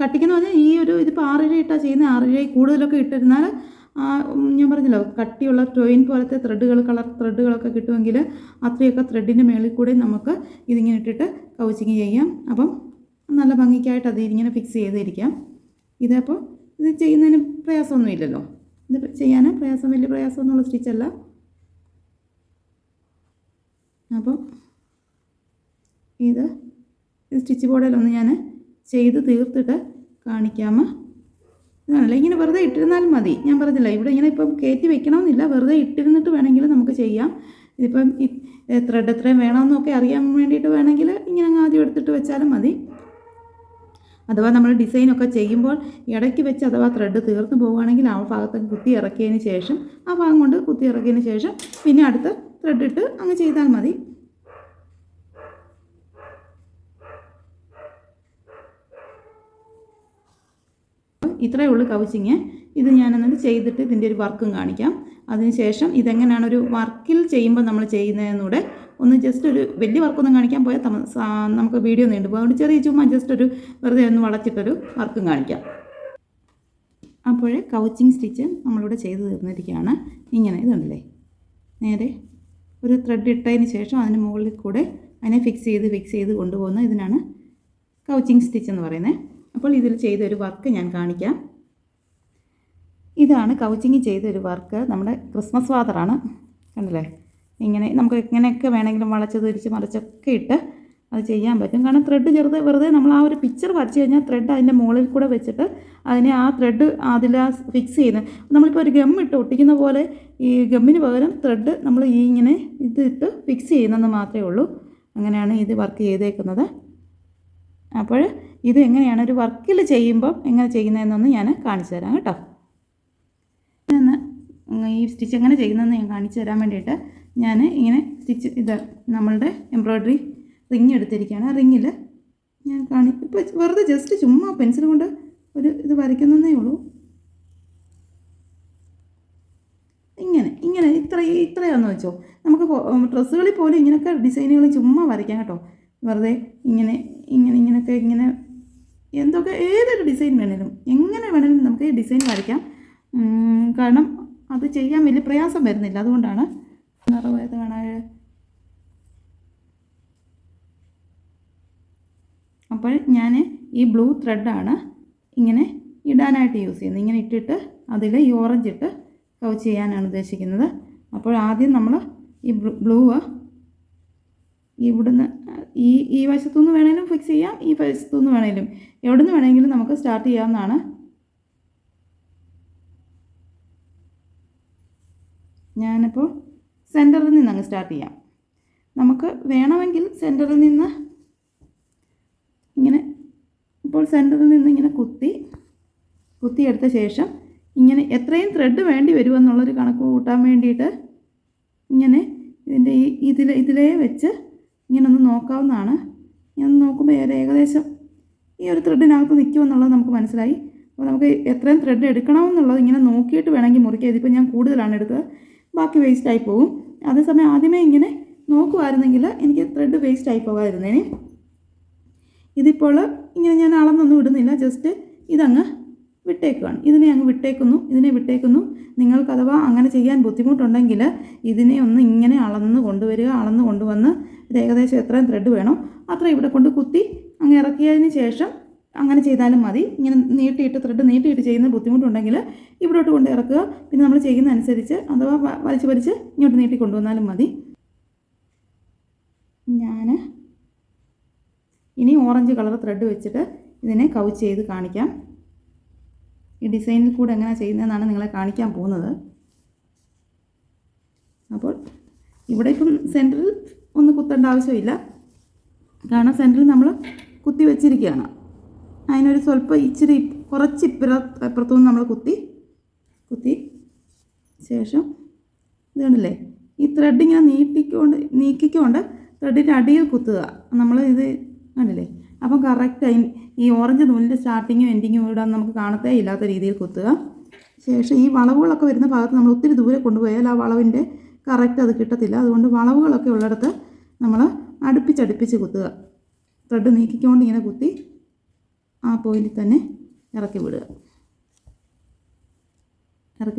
കട്ടിക്കെന്ന് പറഞ്ഞാൽ ഈ ഒരു ഇതിപ്പോൾ 6 ഇട്ടാണ് ചെയ്യുന്നത്. 6 കൂടുതലൊക്കെ ഇട്ടിരുന്നാൽ ഞാൻ പറഞ്ഞല്ലോ കട്ടിയുള്ള ടോയിൻ പോലത്തെ കളർ ത്രെഡുകളൊക്കെ കിട്ടുമെങ്കിൽ അത്രയൊക്കെ ത്രെഡിൻ്റെ മേളിൽ കൂടെ നമുക്ക് ഇതിങ്ങനെ ഇട്ടിട്ട് കൗച്ചിങ് ചെയ്യാം. അപ്പം നല്ല ഭംഗിക്കായിട്ട് അത് ഇങ്ങനെ ഫിക്സ് ചെയ്തിരിക്കാം. ഇതപ്പോൾ ഇത് ചെയ്യുന്നതിന് പ്രയാസമൊന്നുമില്ലല്ലോ. ഇത് ചെയ്യാൻ വലിയ പ്രയാസമൊന്നുമുള്ള സ്റ്റിച്ചല്ല. അപ്പം ഇത് സ്റ്റിച്ച് ബോർഡിലൊന്ന് ഞാൻ ചെയ്ത് തീർത്തിട്ട് കാണിക്കാമോ. ഇതാണല്ലോ, ഇങ്ങനെ വെറുതെ ഇട്ടിരുന്നാലും മതി. ഞാൻ പറഞ്ഞില്ല ഇവിടെ ഇങ്ങനെ ഇപ്പം കയറ്റി വെക്കണമെന്നില്ല, വെറുതെ ഇട്ടിരുന്നിട്ട് വേണമെങ്കിൽ നമുക്ക് ചെയ്യാം. ഇതിപ്പം ത്രെഡ് എത്രയും വേണമെന്നൊക്കെ അറിയാൻ വേണ്ടിയിട്ട് വേണമെങ്കിൽ ഇങ്ങനെ ആദ്യം എടുത്തിട്ട് വെച്ചാലും മതി. അഥവാ നമ്മൾ ഡിസൈനൊക്കെ ചെയ്യുമ്പോൾ ഇടയ്ക്ക് വെച്ച് അഥവാ ത്രെഡ് തീർന്നു പോവുകയാണെങ്കിൽ ആ ഭാഗത്തൊക്കെ കുത്തി ഇറക്കിയതിന് ശേഷം ആ ഭാഗം കൊണ്ട് കുത്തി ഇറക്കിയതിന് ശേഷം പിന്നെ അടുത്ത് ത്രെഡ് ഇട്ട് അങ്ങ് ചെയ്താൽ മതി. ഇത്രയേ ഉള്ളൂ കൗച്ചിങ്. ഇത് ഞാനെന്നിട്ട് ചെയ്തിട്ട് ഇതിൻ്റെ ഒരു വർക്കും കാണിക്കാം. അതിനുശേഷം ഇതെങ്ങനെയാണ് ഒരു വർക്കിൽ ചെയ്യുമ്പോൾ നമ്മൾ ചെയ്യുന്നതെന്നൂടെ ഒന്ന് ജസ്റ്റ് ഒരു വലിയ വർക്കൊന്നും കാണിക്കാൻ പോയാൽ നമുക്ക് വീഡിയോ നീണ്ടുപോകും. അതുകൊണ്ട് ചെറിയ ചുമ്മാ ജസ്റ്റ് ഒരു വെറുതെ ഒന്ന് വളച്ചിട്ടൊരു വർക്കും കാണിക്കാം. അപ്പോഴേ കൗച്ചിങ് സ്റ്റിച്ച് നമ്മളിവിടെ ചെയ്ത് തീർന്നിരിക്കുകയാണ്. ഇങ്ങനെ ഇതുണ്ടല്ലേ, നേരെ ഒരു ത്രെഡ് ഇട്ടതിന് ശേഷം അതിന് മുകളിൽ കൂടെ അതിനെ ഫിക്സ് ചെയ്ത് കൊണ്ടുപോകുന്ന ഇതിനാണ് കൗച്ചിങ് സ്റ്റിച്ച് എന്ന് പറയുന്നത്. അപ്പോൾ ഇതിൽ ചെയ്തൊരു വർക്ക് ഞാൻ കാണിക്കാം. ഇതാണ് കൗച്ചിങ് ചെയ്തൊരു വർക്ക്. നമ്മുടെ ക്രിസ്മസ് ഫാദറാണ്, കണ്ടില്ലേ. ഇങ്ങനെ നമുക്ക് ഇങ്ങനെയൊക്കെ വേണമെങ്കിലും വളച്ച് തിരിച്ച് മറിച്ചൊക്കെ ഇട്ട് അത് ചെയ്യാൻ പറ്റും. കാരണം ത്രെഡ് വെറുതെ നമ്മൾ ആ ഒരു പിക്ചർ വരച്ച് കഴിഞ്ഞാൽ ത്രെഡ് അതിൻ്റെ മുകളിൽ കൂടെ വെച്ചിട്ട് അതിനെ ആ ത്രെഡ് അതിൽ ഫിക്സ് ചെയ്യുന്നത്. നമ്മളിപ്പോൾ ഒരു ഗം ഇട്ട് ഒട്ടിക്കുന്ന പോലെ ഈ ഗമ്മിന് പകരം ത്രെഡ് നമ്മൾ ഈ ഇങ്ങനെ ഇതിട്ട് ഫിക്സ് ചെയ്യുന്നതെന്ന് മാത്രമേ ഉള്ളൂ. അങ്ങനെയാണ് ഇത് വർക്ക് ചെയ്തേക്കുന്നത്. അപ്പോൾ ഇത് എങ്ങനെയാണ് ഒരു വർക്കിൽ ചെയ്യുമ്പോൾ എങ്ങനെ ചെയ്യുന്നതെന്നൊന്ന് ഞാൻ കാണിച്ചു തരാം കേട്ടോ. ഈ സ്റ്റിച്ച് എങ്ങനെ ചെയ്യുന്നതെന്ന് ഞാൻ കാണിച്ചു തരാൻ വേണ്ടിയിട്ട് ഞാൻ ഇങ്ങനെ ഇത് നമ്മളുടെ എംബ്രോയ്ഡറി റിങ് എടുത്തിരിക്കുകയാണ്. റിങ്ങിൽ ഞാൻ ഇപ്പോൾ വെറുതെ ജസ്റ്റ് ചുമ്മാ പെൻസിൽ കൊണ്ട് ഒരു ഇത് വരയ്ക്കുന്നതേ ഉള്ളൂ. ഇങ്ങനെ ഇത്രയാണെന്ന് വെച്ചോ. നമുക്ക് ഡ്രസ്സുകളിൽ പോലും ഇങ്ങനെയൊക്കെ ഡിസൈനുകൾ ചുമ്മാ വരയ്ക്കാം കേട്ടോ. വെറുതെ ഇങ്ങനെയൊക്കെ എന്തൊക്കെ ഏതൊരു ഡിസൈൻ വേണേലും എങ്ങനെ വേണേലും നമുക്ക് ഈ ഡിസൈൻ വരയ്ക്കാം. കാരണം അത് ചെയ്യാൻ വലിയ പ്രയാസം വരുന്നില്ല. അതുകൊണ്ടാണ് നിറവേത് കാണാൻ. അപ്പോൾ ഞാൻ ഈ ബ്ലൂ ത്രെഡാണ് ഇങ്ങനെ ഇടാനായിട്ട് യൂസ് ചെയ്യുന്നത്. ഇങ്ങനെ ഇട്ടിട്ട് അതിൽ ഈ ഓറഞ്ച് ഇട്ട് കവച്ച് ചെയ്യാനാണ് ഉദ്ദേശിക്കുന്നത്. അപ്പോൾ ആദ്യം നമ്മൾ ഈ ബ്ലൂ ഇവിടുന്ന് ഈ വശത്തുനിന്ന് വേണമെങ്കിലും ഫിക്സ് ചെയ്യാം, ഈ വശത്തുനിന്ന് വേണമെങ്കിലും എവിടെ നിന്ന് വേണമെങ്കിലും നമുക്ക് സ്റ്റാർട്ട് ചെയ്യാവുന്നതാണ്. ഞാനിപ്പോൾ സെൻറ്ററിൽ നിന്ന് അങ്ങ് സ്റ്റാർട്ട് ചെയ്യാം. നമുക്ക് വേണമെങ്കിൽ സെൻറ്ററിൽ നിന്ന് ഇങ്ങനെ, ഇപ്പോൾ സെൻറ്ററിൽ നിന്ന് ഇങ്ങനെ കുത്തിയെടുത്ത ശേഷം ഇങ്ങനെ എത്രയും ത്രെഡ് വേണ്ടി വരുമെന്നുള്ളൊരു കണക്ക് കൂട്ടാൻ വേണ്ടിയിട്ട് ഇങ്ങനെ ഇതിൻ്റെ ഇതിലേ വെച്ച് ഇങ്ങനെ ഒന്ന് നോക്കാവുന്നതാണ്. ഇങ്ങനെ നോക്കുമ്പോൾ ഏകദേശം ഈ ഒരു ത്രെഡിനകത്ത് നിൽക്കുമെന്നുള്ളത് നമുക്ക് മനസ്സിലായി. അപ്പോൾ നമുക്ക് എത്രയും ത്രെഡ് എടുക്കണമെന്നുള്ളത് ഇങ്ങനെ നോക്കിയിട്ട് വേണമെങ്കിൽ മുറിക്കാം. ഇതിപ്പോൾ ഞാൻ കൂടുതലാണ് എടുത്തത്, ബാക്കി വേസ്റ്റായി പോകും. അതേസമയം ആദ്യമേ ഇങ്ങനെ നോക്കുമായിരുന്നെങ്കിൽ എനിക്ക് ത്രെഡ് വേസ്റ്റായി പോകാതിരുന്നേനെ. ഇതിപ്പോൾ ഇങ്ങനെ ഞാൻ അളന്നൊന്നും ഇടുന്നില്ല, ജസ്റ്റ് ഇതങ്ങ് വിട്ടേക്കുകയാണ്. ഇതിനെ വിട്ടേക്കുന്നു. നിങ്ങൾക്ക് അഥവാ അങ്ങനെ ചെയ്യാൻ ബുദ്ധിമുട്ടുണ്ടെങ്കിൽ ഇതിനെ ഒന്ന് ഇങ്ങനെ അളന്ന് കൊണ്ടുവന്ന് ഇത് ഏകദേശം എത്രയും ത്രെഡ് വേണോ അത്ര ഇവിടെ കൊണ്ട് കുത്തി അങ്ങ് ഇറക്കിയതിന് ശേഷം അങ്ങനെ ചെയ്താലും മതി. ഇങ്ങനെ ത്രെഡ് നീട്ടിയിട്ട് ചെയ്യുന്ന ബുദ്ധിമുട്ടുണ്ടെങ്കിൽ ഇവിടോട്ട് കൊണ്ട് ഇറക്കുക. പിന്നെ നമ്മൾ ചെയ്യുന്ന അനുസരിച്ച് അഥവാ വലിച്ച് ഇങ്ങോട്ട് നീട്ടി കൊണ്ടുവന്നാലും മതി. ഞാൻ ഇനി ഓറഞ്ച് കളർ ത്രെഡ് വെച്ചിട്ട് ഇതിനെ കൗച്ച് ചെയ്ത് കാണിക്കാം. ഈ ഡിസൈനിൽ കൂടെ എങ്ങനെയാണ് ചെയ്യുന്നതെന്നാണ് നിങ്ങളെ കാണിക്കാൻ പോകുന്നത്. അപ്പോൾ ഇവിടെ ഇപ്പം സെൻറ്ററിൽ ഒന്ന് കുത്തേണ്ട ആവശ്യമില്ല, കാരണം സെൻറ്ററിൽ നമ്മൾ കുത്തി വെച്ചിരിക്കുകയാണ്. അതിനൊരു കുറച്ച് ഇപ്പുറത്തുനിന്ന് നമ്മൾ കുത്തി ശേഷം ഇത് കണ്ടില്ലേ, ഈ ത്രെഡ് ഇങ്ങനെ നീക്കിക്കൊണ്ട് ത്രെഡിൻ്റെ അടിയിൽ കുത്തുക. നമ്മൾ ഇത് കണ്ടില്ലേ, അപ്പം കറക്റ്റായി ഈ ഓറഞ്ച് നൂലിൻ്റെ സ്റ്റാർട്ടിങ്ങും എൻഡിങ്ങും ഇടാൻ നമുക്ക് കാണത്തേ ഇല്ലാത്ത രീതിയിൽ കുത്തുക. ശേഷം ഈ വളവുകളൊക്കെ വരുന്ന ഭാഗത്ത് നമ്മൾ ഒത്തിരി ദൂരെ കൊണ്ടുപോയാൽ ആ വളവിൻ്റെ കറക്റ്റ് അത് കിട്ടത്തില്ല. അതുകൊണ്ട് വളവുകളൊക്കെ ഉള്ളിടത്ത് നമ്മൾ അടുപ്പിച്ച് കുത്തുക. ത്രെഡ് നീക്കിക്കൊണ്ട് ഇങ്ങനെ കുത്തി ആ പോയിന്റിൽ തന്നെ ഇറക്കി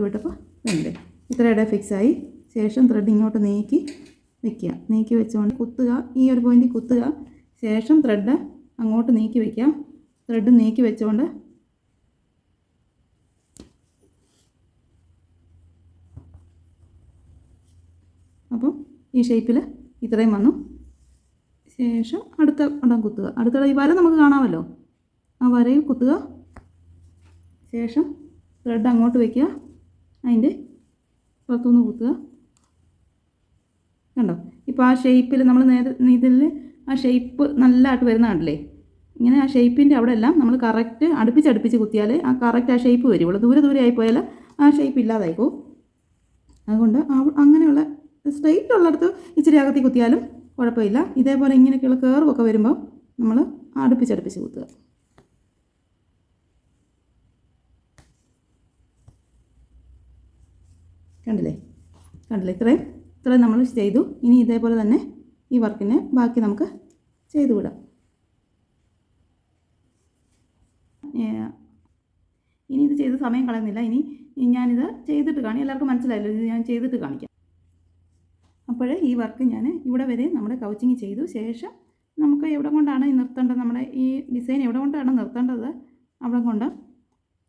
വിട്ടപ്പോൾ ഇതുണ്ട്, ഇത്രയുടെ ഫിക്സായി. ശേഷം ത്രെഡ് ഇങ്ങോട്ട് നീക്കി വെച്ചുകൊണ്ട് കുത്തുക. ഈ ഒരു പോയിന്റിൽ കുത്തുക. ശേഷം ത്രെഡ് അങ്ങോട്ട് നീക്കി വയ്ക്കാം. ത്രെഡ് നീക്കി വെച്ചുകൊണ്ട് അപ്പം ഈ ഷേപ്പിൽ ഇത്രയും വന്നു. ശേഷം അടുത്ത ഇടം കുത്തുക. അടുത്ത ഈ വര നമുക്ക് കാണാമല്ലോ, ആ വരയിൽ കുത്തുക. ശേഷം ത്രെഡ് അങ്ങോട്ട് വയ്ക്കുക, അതിൻ്റെ പുറത്തുനിന്ന് കുത്തുക. കണ്ടോ, ഇപ്പോൾ ആ ഷേപ്പിൽ നമ്മൾ ഇതിൽ ആ ഷേപ്പ് നല്ലതായിട്ട് വരുന്ന കണ്ടില്ലേ. ഇങ്ങനെ ആ ഷേപ്പിൻ്റെ അവിടെ എല്ലാം നമ്മൾ കറക്റ്റ് അടുപ്പിച്ച് കുത്തിയാൽ ആ കറക്റ്റ് ആ ഷേപ്പ് വരുള്ളൂ. ദൂരെ ആയിപ്പോയാൽ ആ ഷേപ്പ് ഇല്ലാതായിപ്പോൾ. അതുകൊണ്ട് അങ്ങനെയുള്ള സ്ട്രെയിറ്റ് ഉള്ളിടത്ത് ഇച്ചിരി അകത്തി കുത്തിയാലും കുഴപ്പമില്ല. ഇതേപോലെ ഇങ്ങനെയൊക്കെയുള്ള കർവൊക്കെ വരുമ്പോൾ നമ്മൾ അടുപ്പിച്ച് കുത്തുക. കണ്ടില്ലേ ഇത്രയും നമ്മൾ ചെയ്തു. ഇനി ഇതേപോലെ തന്നെ ഈ വർക്കിനെ ബാക്കി നമുക്ക് ചെയ്തു വിടാം. ഇനി ഇത് ചെയ്ത് സമയം കളയുന്നില്ല. ഇനി ഞാനിത് ചെയ്തിട്ട് എല്ലാവർക്കും മനസ്സിലായല്ലോ, ഇത് ഞാൻ ചെയ്തിട്ട് കാണിക്കാം. അപ്പോൾ ഈ വർക്ക് ഞാൻ ഇവിടെ വരെ നമ്മുടെ കൗച്ചിങ് ചെയ്തു. ശേഷം നമുക്ക് എവിടെ കൊണ്ടാണ് നിർത്തേണ്ടത്, നമ്മുടെ ഈ ഡിസൈൻ എവിടെ കൊണ്ടാണ് നിർത്തേണ്ടത് അവിടെ കൊണ്ട്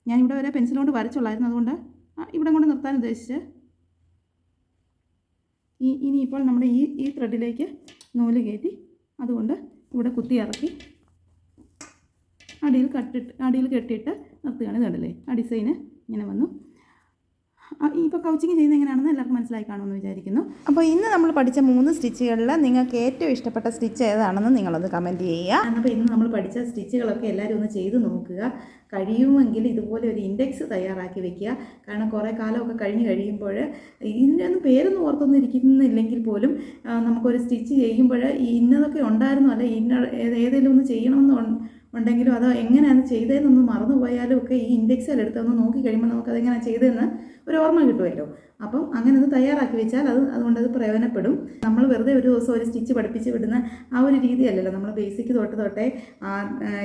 ഞാൻ ഇവിടെ വരെ പെൻസിൽ കൊണ്ട് വരച്ചുള്ളായിരുന്നു. അതുകൊണ്ട് ഇവിടെ കൊണ്ട് നിർത്താൻ ഉദ്ദേശിച്ച് ഇനിയിപ്പോൾ നമ്മുടെ ഈ ത്രെഡിലേക്ക് നൂല് കയറ്റി അതുകൊണ്ട് ഇവിടെ കുത്തി ഇറക്കി അടിയിൽ കെട്ടിയിട്ട് നിർത്തുകയാണ്. ഇതുണ്ടല്ലേ, ആ ഡിസൈന് ഇങ്ങനെ വന്നു. ഇപ്പോൾ കൗച്ചിങ് ചെയ്യുന്നത് എങ്ങനെയാണെന്ന് എല്ലാവർക്കും മനസ്സിലായി കാണുമെന്ന് വിചാരിക്കുന്നു. അപ്പോൾ ഇന്ന് നമ്മൾ പഠിച്ച 3 സ്റ്റിച്ചുകളിൽ നിങ്ങൾക്ക് ഏറ്റവും ഇഷ്ടപ്പെട്ട സ്റ്റിച്ച് ഏതാണെന്ന് നിങ്ങളൊന്ന് കമൻറ്റ് ചെയ്യുക. അപ്പോൾ ഇന്ന് നമ്മൾ പഠിച്ച സ്റ്റിച്ചുകളൊക്കെ എല്ലാവരും ഒന്ന് ചെയ്ത് നോക്കുക. കഴിയുമെങ്കിൽ ഇതുപോലെ ഒരു ഇൻഡെക്സ് തയ്യാറാക്കി വെക്കുക. കാരണം കുറേ കാലമൊക്കെ കഴിയുമ്പോൾ ഇതിനൊന്നും പേരൊന്നും ഓർത്തൊന്നും ഇരിക്കുന്നില്ലെങ്കിൽ പോലും നമുക്കൊരു സ്റ്റിച്ച് ചെയ്യുമ്പോൾ ഇന്നതൊക്കെ ഉണ്ടായിരുന്നു, അല്ല ഏതെങ്കിലും ഒന്ന് ചെയ്യണമെന്നുണ്ടെങ്കിലും അത് എങ്ങനെയാണ് ചെയ്തതെന്നൊന്ന് മറന്നുപോയാലും ഒക്കെ ഈ ഇൻഡെക്സിലെടുത്തൊന്ന് നോക്കി കഴിയുമ്പോൾ നമുക്കതെങ്ങനെയാണ് ചെയ്തതെന്ന് ഒരു ഓർമ്മ കിട്ടുമല്ലോ. അപ്പം അങ്ങനെ ഒന്ന് തയ്യാറാക്കി വെച്ചാൽ അതുകൊണ്ടത് പ്രയോജനപ്പെടും. നമ്മൾ വെറുതെ ഒരു ദിവസം ഒരു സ്റ്റിച്ച് പഠിപ്പിച്ച് വിടുന്ന ആ ഒരു രീതിയല്ലല്ലോ. നമ്മൾ ബേസിക് തൊട്ടേ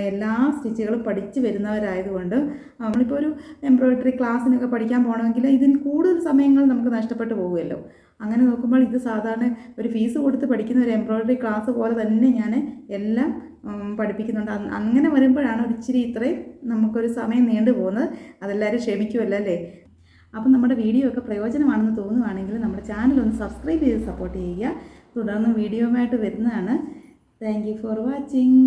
എല്ലാ സ്റ്റിച്ചുകളും പഠിച്ച് വരുന്നവരായതുകൊണ്ട് നമ്മളിപ്പോൾ ഒരു എംബ്രോയ്ഡറി ക്ലാസ്സിനൊക്കെ പഠിക്കാൻ പോകണമെങ്കിൽ ഇതിൽ കൂടുതൽ സമയങ്ങൾ നമുക്ക് നഷ്ടപ്പെട്ടു പോകുമല്ലോ. അങ്ങനെ നോക്കുമ്പോൾ ഇത് സാധാരണ ഒരു ഫീസ് കൊടുത്ത് പഠിക്കുന്ന ഒരു എംബ്രോയ്ഡറി ക്ലാസ് പോലെ തന്നെ ഞാൻ എല്ലാം പഠിപ്പിക്കുന്നുണ്ട്. അങ്ങനെ വരുമ്പോഴാണ് ഇച്ചിരി ഇത്രയും നമുക്കൊരു സമയം നീണ്ടു പോകുന്നത്. അതെല്ലാവരും ക്ഷമിക്കുമല്ലോ അല്ലേ. അപ്പം നമ്മുടെ വീഡിയോ ഒക്കെ പ്രയോജനമാണെന്ന് തോന്നുവാണെങ്കിൽ നമ്മുടെ ചാനലൊന്ന് സബ്സ്ക്രൈബ് ചെയ്ത് സപ്പോർട്ട് ചെയ്യുക. തുടർന്ന് വീഡിയോയുമായിട്ട് വരുന്നതാണ്. Thank you for watching.